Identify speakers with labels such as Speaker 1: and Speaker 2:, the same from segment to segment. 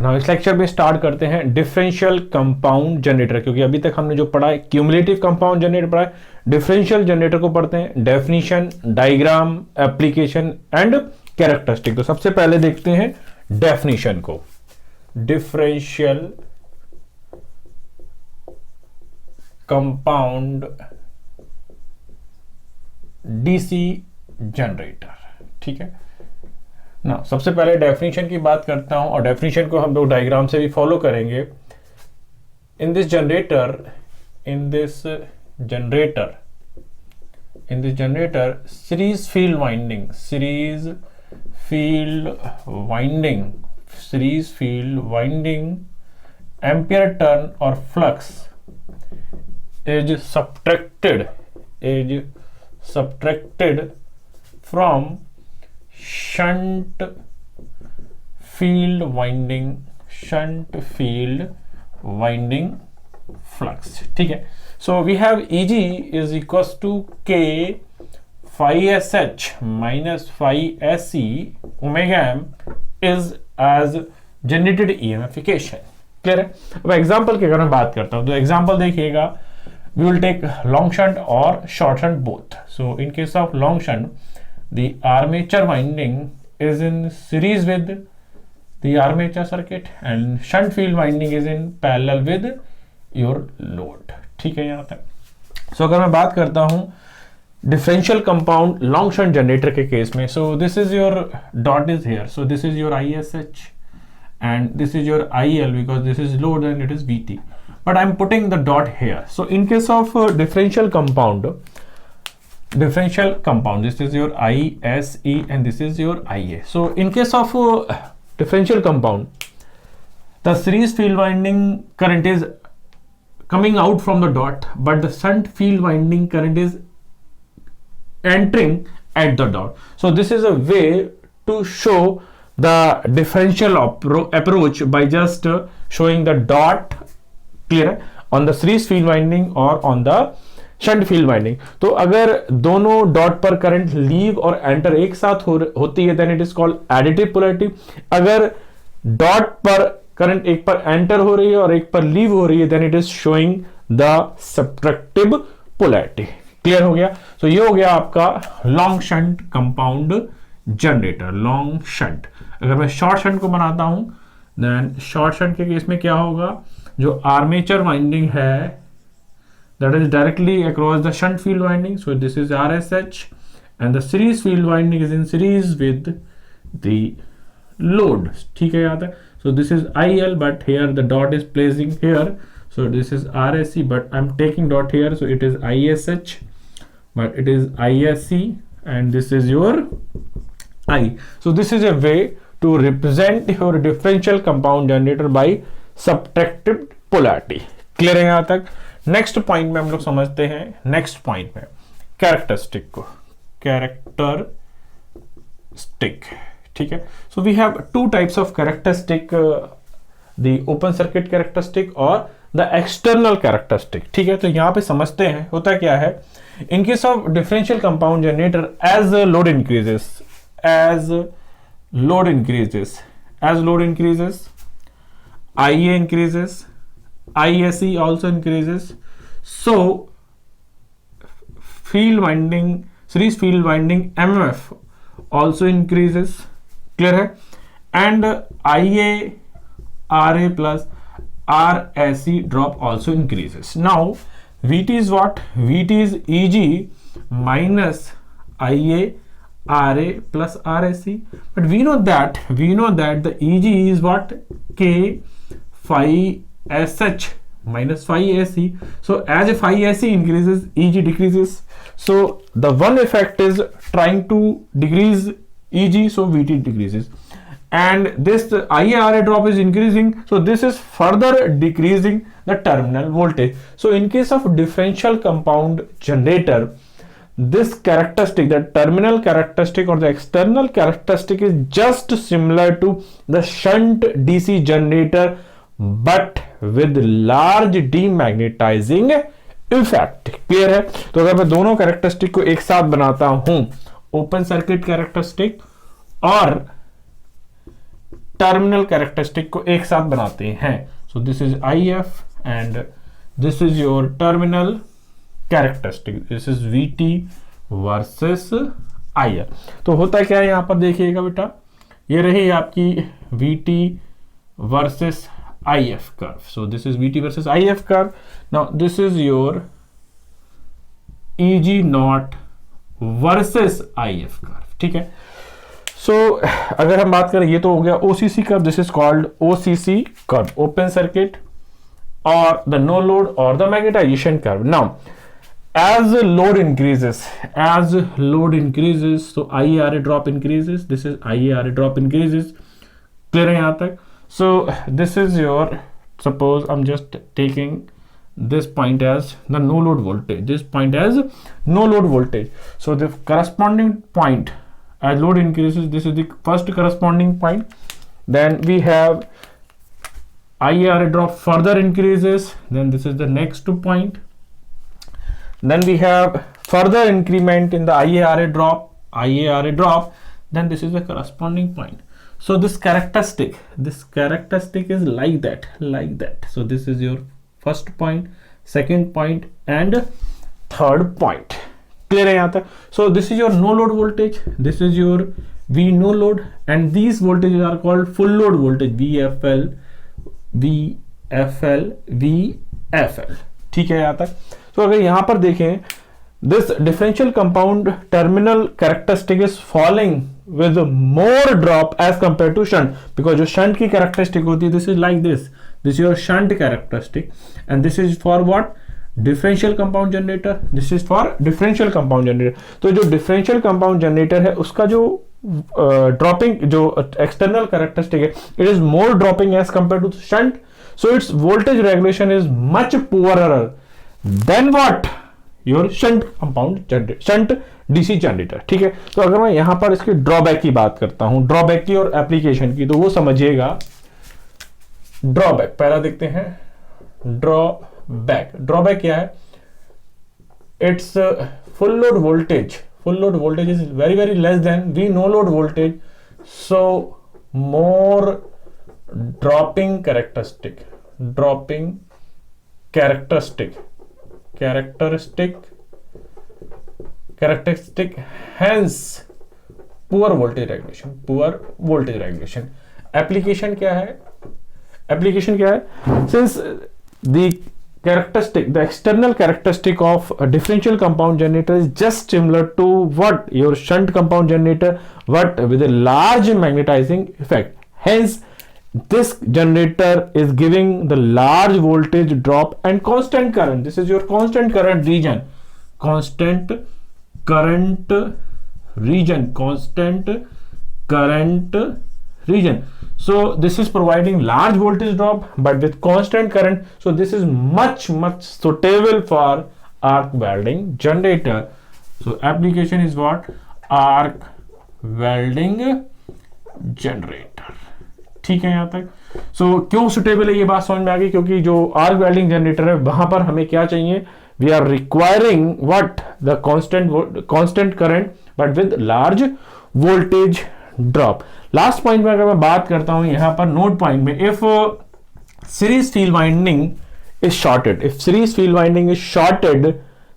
Speaker 1: ना इस लेक्चर में स्टार्ट करते हैं डिफरेंशियल कंपाउंड जनरेटर, क्योंकि अभी तक हमने जो पढ़ा है क्यूमुलेटिव कंपाउंड जनरेटर पढ़ा है, डिफरेंशियल जनरेटर को पढ़ते हैं, definition, diagram, application and characteristic. तो सबसे पहले देखते हैं डेफिनेशन को। डिफरेंशियल कंपाउंड डीसी जनरेटर, ठीक है ना। सबसे पहले डेफिनेशन की बात करता हूं, और डेफिनेशन को हम लोग डायग्राम से भी फॉलो करेंगे। In this generator series field winding ampere turn और flux is subtracted from shunt field winding flux, ठीक है। So we have Eg is equals to K phi sh minus phi se omega m is as generated EMFification, clear है। अब example की अगर मैं बात करता हूं तो एग्जाम्पल देखिएगा, we will take long shunt or short shunt both. So in case of long shunt, the armature winding is in series with the armature circuit and shunt field winding is in parallel with your load, ठीक है यहाँ तक। So अगर मैं बात करता हूँ differential compound long shunt generator के केस में, so this is your dot is here, so this is your ISH and this is your IL because this is load and it is VT. But I'm putting the dot here. So in case of differential compound, this is your ISE and this is your IA. So in case of differential compound, the series field winding current is coming out from the dot, but the shunt field winding current is entering at the dot. So this is a way to show the differential approach by just showing the dot, clear है, on the series field winding और on the shunt field winding. तो अगर दोनों dot पर current leave और enter एक साथ होती है then it is called additive polarity. अगर डॉट पर करंट एक पर एंटर हो रही है और एक पर लीव हो रही है then it is showing the subtractive polarity, clear हो गया। तो ये हो गया आपका long shunt compound generator, long shunt. अगर मैं शॉर्ट शंट को बनाता हूं देन शॉर्ट शंट के केस में क्या होगा, जो आर्मेचर वाइंडिंग है that is directly across the shunt field winding, so this is RSH and the series field winding is in series with the load, ठीक है याद है। So this is IL but here the dot is placing here, so this is RSC but I'm taking dot here, so it is ISH but it is ISC and this is your I. So this is a way to represent your differential compound generator by subtractive polarity, clear है यहां तक। Next point में हम लोग समझते हैं, next point में characteristic को, कैरेक्टरिस्टिक, ठीक है। So we have two types of characteristic, the open circuit characteristic और द एक्सटर्नल कैरेक्टरिस्टिक, ठीक है। तो यहां पे समझते हैं होता क्या है। In case of differential compound generator, as load increases IA increases, ISE also increases, so series field winding MMF also increases, clear है, and IA RA plus RSE drop also increases. Now VT is what? VT is EG minus IA RA plus RSE, but we know that the EG is what? K phi SH minus phi SE. So as a phi SE increases, EG decreases. So the one effect is trying to decrease EG, so VT decreases. And this IARA drop is increasing, so this is further decreasing the terminal voltage. So in case of differential compound generator, this characteristic, the terminal characteristic or the external characteristic is just similar to the shunt DC generator but with large demagnetizing effect, clear है। तो अगर मैं दोनों characteristic को एक साथ बनाता हूं, ओपन सर्किट कैरेक्टरिस्टिक और टर्मिनल कैरेक्टरिस्टिक को एक साथ बनाते हैं. So this is IF and this is your terminal characteristic. This is VT versus IF. तो होता क्या है यहां पर देखिएगा बेटा, ये रही आपकी VT versus IF curve. So this is VT versus IF curve. Now this is your EG naught versus IF curve. ठीक है. So अगर हम बात करें, ये तो हो गया OCC curve. This is called OCC curve, open circuit or the no load or the magnetization curve. Now as load increases, so IARA drop increases. This is IARA drop increases. Clear है यहाँ तक? So this is your, suppose I'm just taking this point as the no load voltage, this point as no load voltage. So the corresponding point as load increases, this is the first corresponding point. Then we have IARA drop further increases, then this is the next point. Then we have further increment in the IARA drop, then this is the corresponding point. So this characteristic is like that. So this is your first point, second point and third point. Clear है यहाँ तक? So this is your no load voltage, this is your V no load, and these voltages are called full load voltage, VFL, VFL. ठीक है यहाँ तक? So अगर यहाँ पर देखें, this differential compound terminal characteristic is falling with more drop as compared to shunt, because जो shunt की characteristic होती है, this is like this is your shunt characteristic, and this is for what? Differential compound generator. This is for differential compound generator. तो जो differential compound generator है, उसका जो dropping, जो external characteristic है, it is more dropping as compared to shunt, so its voltage regulation is much poorer than what? Your shunt compound generator, shunt DC generator. ठीक है. तो अगर मैं यहां पर इसकी ड्रॉबैक की बात करता हूं, ड्रॉबैक की और एप्लीकेशन की, तो वो समझिएगा. ड्रॉबैक पहला देखते हैं. ड्रॉबैक क्या है? Its full load voltage is very less than V no load voltage, so more dropping characteristic, hence poor voltage regulation. Application क्या है? Since the external characteristic of a differential compound generator is just similar to what your shunt compound generator, but with a large magnetizing effect. Hence this generator is giving the large voltage drop and constant current. This is your constant current region. So this is providing large voltage drop but with constant current. So this is much suitable for arc welding generator. So application is what? Arc welding generator. ठीक है यहाँ तक. So क्यों suitable है ये बात समझ में आ गई, क्योंकि जो आर्क वेल्डिंग जनरेटर है वहां पर हमें क्या चाहिए? We are requiring what? The constant current but with large voltage drop. Last point में अगर मैं बात करता हूं यहाँ पर नोड पॉइंट में, if series field winding is shorted,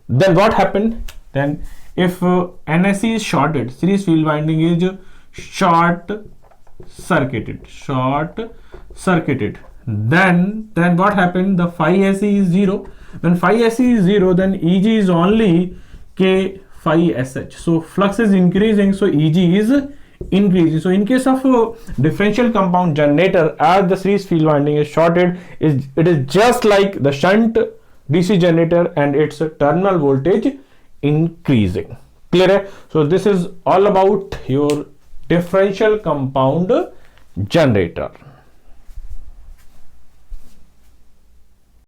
Speaker 1: then what happened? Then if NSE is shorted, series field winding is short circuited, then what happened? The phi SE is 0. When phi SE is 0, then EG is only K phi SH. So flux is increasing, so EG is increasing. So in case of differential compound generator, as the series field winding is shorted, it is just like the shunt DC generator and its terminal voltage increasing. Clear है? So this is all about your differential compound generator.